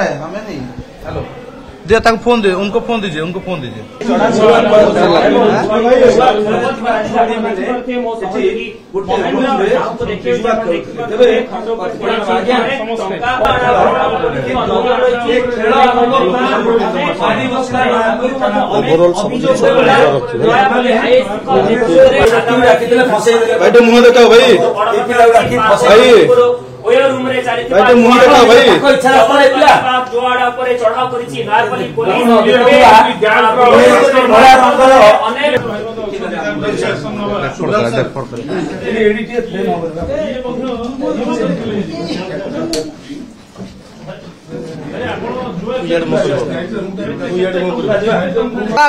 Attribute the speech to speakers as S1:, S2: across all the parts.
S1: हमें नहीं। हेलो दे तक फोन दे, उनको फोन दीजिए, उनको फोन दीजिए। भाई तो मुँह देखा भाई,
S2: रूम रे चाली
S1: भाई मुंह देखा भाई
S2: जोआड़ा पर चढ़ाव करिछि नारपली पुलिस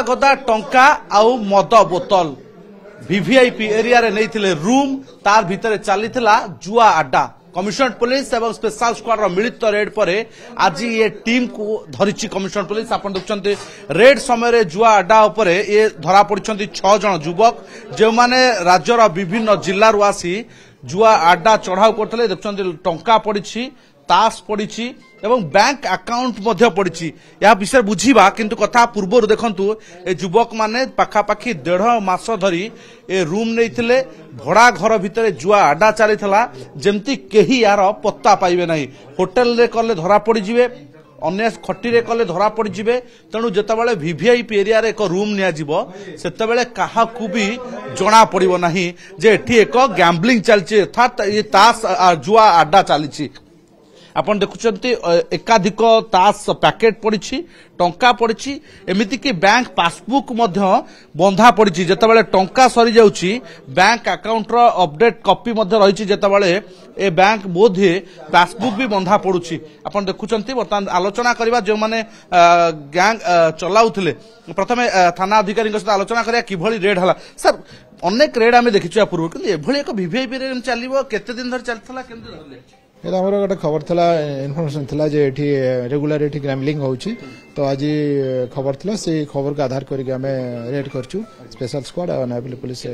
S1: गदा टंका आउ मद बोतल वीवीआईपी एरिया रे नहीं रूम तार भितर चली जुआ अड्डा। कमिशनरेट पुलिस एवं स्पेशल स्क्वाड मिलित रेड पर आज ये टीम को धरी कमिशनरेट पुलिस। आप देखते रेड समय जुआ अड्डा उपर ये धरा पड़ी 6 जन युवक जो माने राज्यर विभिन्न जिल्लारू आसी जुआ अड्डा चढ़ाऊ करते। देखते टंका पड़ी, ताश पड़ी एवं बैंक अकाउंट मध्य पड़ी। यह विषय बुझीबा किंतु कथा पूर्व देखंतु ए युवक माने पाखापाखि 1.5 मास धरी ए रूम नहीं भड़ा घर भितर जुआ अड्डा चली जमती केही यार पत्ता पाइबे नहीं। होटेल रे कले धरा पड़ी जिवे, अन्य खटी रे कले धरा पड़ी जिवे। तेणु जेतेबेले वीवीआईपी एरिया रे एक रूम निया जिवो सेतेबेले काहाकू भी जणा पड़िबो नाही जे एठी एक गैम्बलिंग चलछि, अर्थात ये ताश जुआ अड्डा चली। आपण देखुचंती एकाधिक ताश पैकेट पड़ी, टंका पड़ी, एमिति कि बैंक पासबुक मध्य बंधा पड़ी। जेतेबेले टंका सरी जाउची बैंक अकाउंट रो अपडेट कॉपी मध्य रही जेतेबेले ए बैंक बोधे पासबुक भी बंधा पड़ुची। आपण देखुचंती वर्तमान आलोचना करबा जो माने गैंग चलाउथिले प्रथमे थाना अधिकारी सहित आलोचना करिया किभली रेड हला। सर अनेक रेड आमे देखिछु पूर्व कि एभली एक वीवीआईपी रे चलिबो केते दिन धरि चलथला केमते रहले
S3: ये आमर गोटे खबर था इनफर्मेशन था जे एठी रेगुलर एठी ग्रैमलिंग होउची तो आज खबर था से खबर का आधार करके आम रेड करछु स्पेशल स्क्वाड और नायपल्ली पुलिस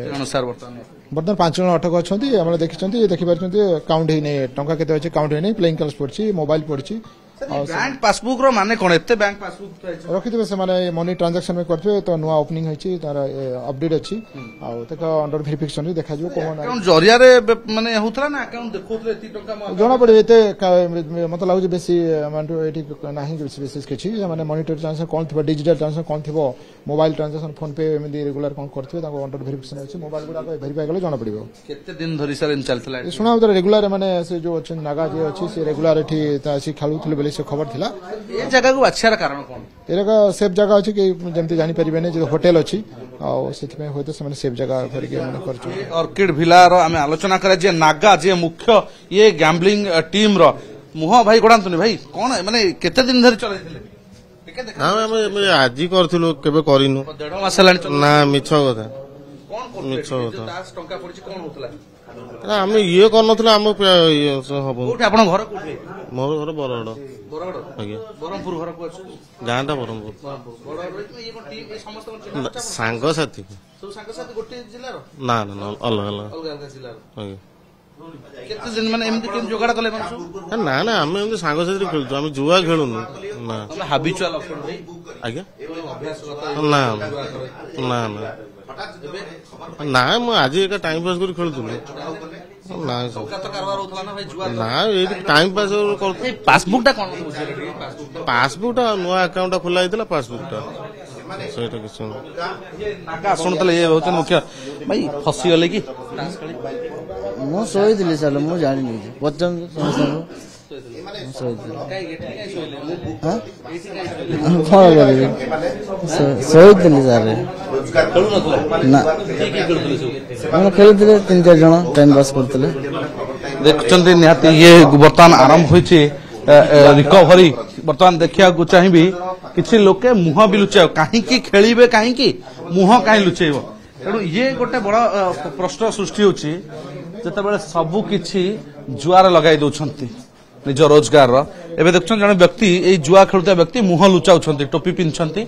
S3: बर्तमान 5 जन अटक अच्छी आम देखी देखिपार काउंट ही नहीं टंका केते अच्छे काउंट ही नहीं प्लेइंग कार्ड्स पड़ी मोबाइल पड़ी
S1: बैंक पासबुक रो माने कोन एते बैंक पासबुक
S3: रखिथे से माने मनी ट्रांजैक्शन में करथे तो नुआ ओपनिंग होची तार अपडेट अछि आ तक अंडर वेरिफिकेशन रे देखा जो कोन
S1: अकाउंट जरिया रे माने होतला ना अकाउंट देखोतले एती टंका
S3: जणा पड़े एते मत लागु जे बेसी अमाउंट एठी नाही विशेष किछि माने मॉनिटर ट्रांजैक्शन कोन थिबो डिजिटल ट्रांजैक्शन कोन थिबो मोबाइल ट्रांजैक्शन फोन पे एमदी रेगुलर कोन करथिबे ताको अंडर वेरिफिकेशन अछि मोबाइल गुडा को वेरीफाई करले जणा पड़िबो
S1: केते दिन धरि सर इन चलतला
S3: सुना उधर रेगुलर माने से जो अछि नागा जे अछि से रेगुलर एठी तासी खालुथले बेले से खबर थिला
S1: ए जगह को अच्छा कारण कोन
S3: एरका सेफ जगह अछि कि जेमति जानि परिबेने जे होटल अछि आ सेथ में होय तो से सेफ जगह करके माने करछु
S1: ऑर्किड विला रो हमें आलोचना करे जे नागा जे मुख्य ये गैम्बलिंग टीम रो मुह भाई गोडांतुनी भाई कोन माने केते दिन धरि चलैथिले
S4: हां हम आज करथिलु केबे करिनु
S1: 1.5 मास लानी
S4: ना मिछ कथा
S1: कोन मिछ कथा 10 टंका पड़छि कोन होतला
S4: आम ये करनथले हम हबो
S1: कोठी आपन घर कोठी
S4: मोर घर बरगड
S1: आज्ञा बरमपुर घर को अछि
S4: गांडा बरमपुर
S1: बरगड ये कोन टीम ए समस्त
S4: सांग साथी
S1: सब सांग साथी गोटे जिल्ला रो
S4: ना ना अलग अलग
S1: अलग जिल्ला रो
S4: आज्ञा
S1: केते दिन माने एमति केन जोगाड़ कले मानसु
S4: ना ना हम एमति सांग साथी खेलु हम जुआ खेलुनु ना
S1: हम हाबिचुअल अफर भाई
S4: आज्ञा
S1: अभ्यासगत
S4: ना ना ना ना मु आज एक टाइम पास कर खेलुनु ना
S1: तो कारबार होतला ना भाई जुआ
S4: ना ए टाइम पास कर
S1: पासबुक टा कोन
S4: पासबुक टा नुआ अकाउंट खुला हितला पासबुक टा सेटा किछ
S1: नागा सुनतले ये होतन मुख्य भाई फसी गले की
S5: मु सोई दिले साले मु जानि नै बच्चन सोई दिले सारे ना खेलुले 3-4 जन टाइम पास करतले
S1: देखुचंती निहाती ये बर्तमान आरंभ होइछि रिकवरी बर्तमान देखिया को चाहिबी किछि लोके मुह भी लुचाओ काहे की खेलिबे काहे की मुह काहे लुचेबो तेणु ये गोटे बड़ प्रश्न सृष्टि होछि जेतेबेले सबु किछि जुआर लगाई दउछंती निज रोजगार एबे देखछन जने व्यक्ति ए जुआ खेलुता व्यक्ति मुह लुचाउछंती टोपी पिनछंती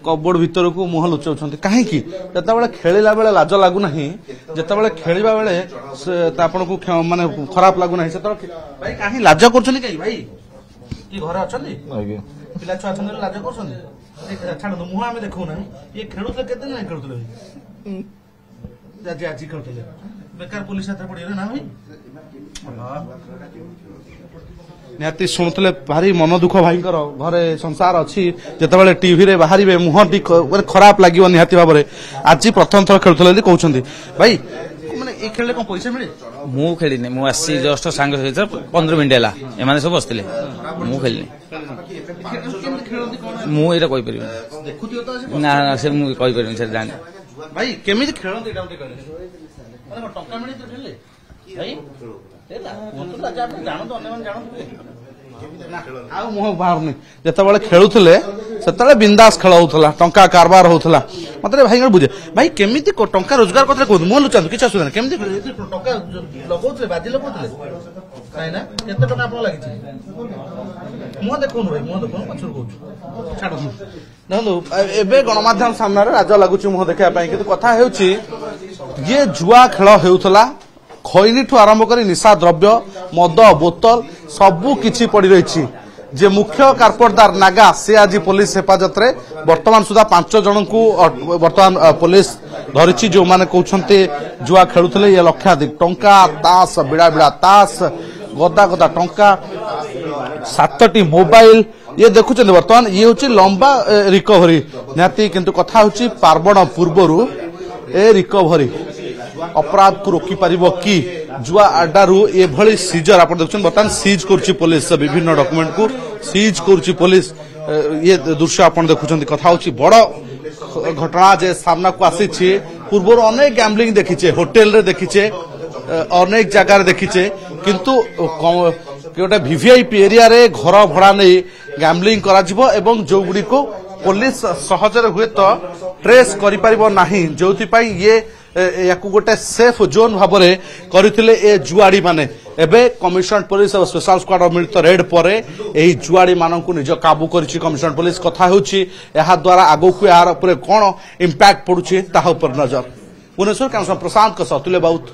S1: कबोर्ड भीतर को मुह लुचाउछंती काहे की जेतेबेले खेलिला बेले लाज लागु नाही जेतेबेले खेलिबा बेले आपन को माने खराब लागु नाही सेत भाई काहे लाज करछनी काई भाई କି ଘରେ ଅଛନ୍ତି
S3: ଆଜ୍ଞା
S1: ପିଲା ଛୁଆ ଅଛନ୍ତି ଲାଜ କରୁଛନ୍ତି ଛାଡ଼ନ୍ତୁ ମୁହଁ ଆମେ ଦେଖୁ ନାହିଁ ଇଏ ଖେଳୁଥିଲେ କେତେ ଦିନ ଖେଳୁଥିଲେ ଆଜି ଖେଳୁଥିଲେ ବେକାର ପୋଲିସ ହାତରେ ପଡିଗଲେ ନା ଭାଇ ନିହାତି ଶୁଣୁଥିଲେ ଭାରି ମନ ଦୁଃଖ ଭାଇଙ୍କର ଘରେ ସଂସାର ଅଛି ଯେତେବେଳେ ଟିଭିରେ ବାହାରିବେ ମୁହଁଟି ଖରାପ ଲାଗିବ ନିହାତି ଭାବରେ ଆଜି ପ୍ରଥମ ଥର ଖେଳୁଥିଲେ ବୋଲି କହୁଛନ୍ତି ଭାଇ ମାନେ ଏଇ ଖେଳିଲେ କଣ ପଇସା ମିଳେ
S6: ମୁଁ ଖେଳିନି ମୁଁ ଆସିଛି ଜଷ୍ଟ ସାଙ୍ଗ ସହିତ 15 ମିନିଟ୍ ହେଲା ଏମାନେ ସବୁ ବସିଥିଲେ ମୁଁ ଖେଳିନି ମୁଁ ଏଇଟା କହିପାରିବିନି ନା ସେ ମୁଁ କହିପାରିବିନି ସେ ଜାଣି
S1: ଭାଇ କେମିତି ଖେଳନ୍ତି ଏଇଟା ଗୋଟେ କହିଲେ ଟଙ୍କା ମିଳି ଖେଳିଲେ ଭାଇ ଜାଣନ୍ତୁ ଅନ୍ୟମାନେ ଜାଣନ୍ତୁ ଆଉ ମୁହଁ ବାହାରୁନି ଯେତେବେଳେ ଖେଳୁଥିଲେ ସେତେବେଳେ ବିନ୍ଦାସ ଖେଳ ହଉଥିଲା ଟଙ୍କା କାରବାର ହଉଥିଲା ମତେ ଭାଇ ବୁଝେ ଭାଇ କେମିତି ଟଙ୍କା ରୋଜଗାର କଥା କୁହନ୍ତୁ ମୁଁ ଲୁଚାନ୍ତୁ କିଛି ଅସୁବିଧା ନାହିଁ କେମିତି ଟଙ୍କା ଲଗଉଥିଲେ ବାଜି ଲଗଉଥିଲେ କାହିଁ ନା କେତେ ଟଙ୍କା ଆପଣ ଲାଗିଛି ମୁହଁ ଦେଖୁନୁ ଭାଇ ମୁହଁ ଦେଖୁନୁ ପଛରୁ କହୁଛୁ ଛାଡ଼ନ୍ତୁ ଦେଖନ୍ତୁ ଏବେ ଗଣମାଧ୍ୟମ ସାମ୍ନାରେ ରାଜ ଲାଗୁଛି ମୁହଁ ଦେଖିବା ପାଇଁ କିନ୍ତୁ କଥା ହେଉଛି ଇଏ ଜୁଆ ଖେଳ ହେଉଥିଲା ଖଇନିଠୁ ଆରମ୍ଭ କରି ନିଶା ଦ୍ରବ୍ୟ ମଦ ବୋତଲ ସବୁ କିଛି ପଡି ରହିଛି ଯେ ମୁଖ୍ୟ କାର୍ପଟଦାର ନାଗା ସେ ଆଜି ପୋଲିସ ହେଫାଜତରେ ବର୍ତ୍ତମାନ ସୁଦ୍ଧା 5 ଜଣଙ୍କୁ ବର୍ତ୍ତମାନ ପୋଲିସ ଧରିଛି ଯେଉଁମାନେ କହୁଛନ୍ତି ଜୁଆ ଖେଳୁଥିଲେ ଇଏ ଲକ୍ଷାଧିକ ଟଙ୍କା ତାସ ବିଡ଼ା ବିଡ଼ା ତାସ ଗଦା ଗଦା ଟଙ୍କା 7ଟି ମୋବାଇଲ ଇଏ ଦେଖୁଛନ୍ତି ବର୍ତ୍ତମାନ ଇଏ ହେଉଛି ଲମ୍ବା ରିକଭରି ନିହାତି କିନ୍ତୁ କଥା ହେଉଛି ପାର୍ବଣ ପୂର୍ବରୁ ଏ ରିକଭରି अपराध को रोकी पारिबो कि जुआ अड्डारू एभली सीजर आप देखुन बर्तमान सीज करुच्ची पुलिस विभिन्न डॉक्यूमेंट को सीज करुच्ची पुलिस ये दृश्य आप देखुं कथा होची बड़ घटना जे सामना को आसी पूर्व अनेक गैम्बलिंग देखीचे होटेल रे देखीचे अनेक जगार देखीचे किंतु गोटे वीवीआईपी एरिया रे घर भड़ा नहीं गैम्बलिंग करा जिवो एवं जो गुडी को पुलिस सहजरे हुए तो ट्रेस करि परिबो नाही जोथि पई ये याकू गोटे सेफ जोन भाव में करथिले ए जुआड़ी माने एबे कमिशनर पुलिस और स्पेशल स्क्वाड मिलित रेड पर यही जुआड़ी मानक निज काबू करिछि कमिशनर पुलिस कथा होछि एहा द्वारा आगो को यार ऊपर कोन इंपैक्ट पडुछि ताहा ऊपर नजर भुवनेश्वर कैमरा प्रशांत का सतुल्य बाउत।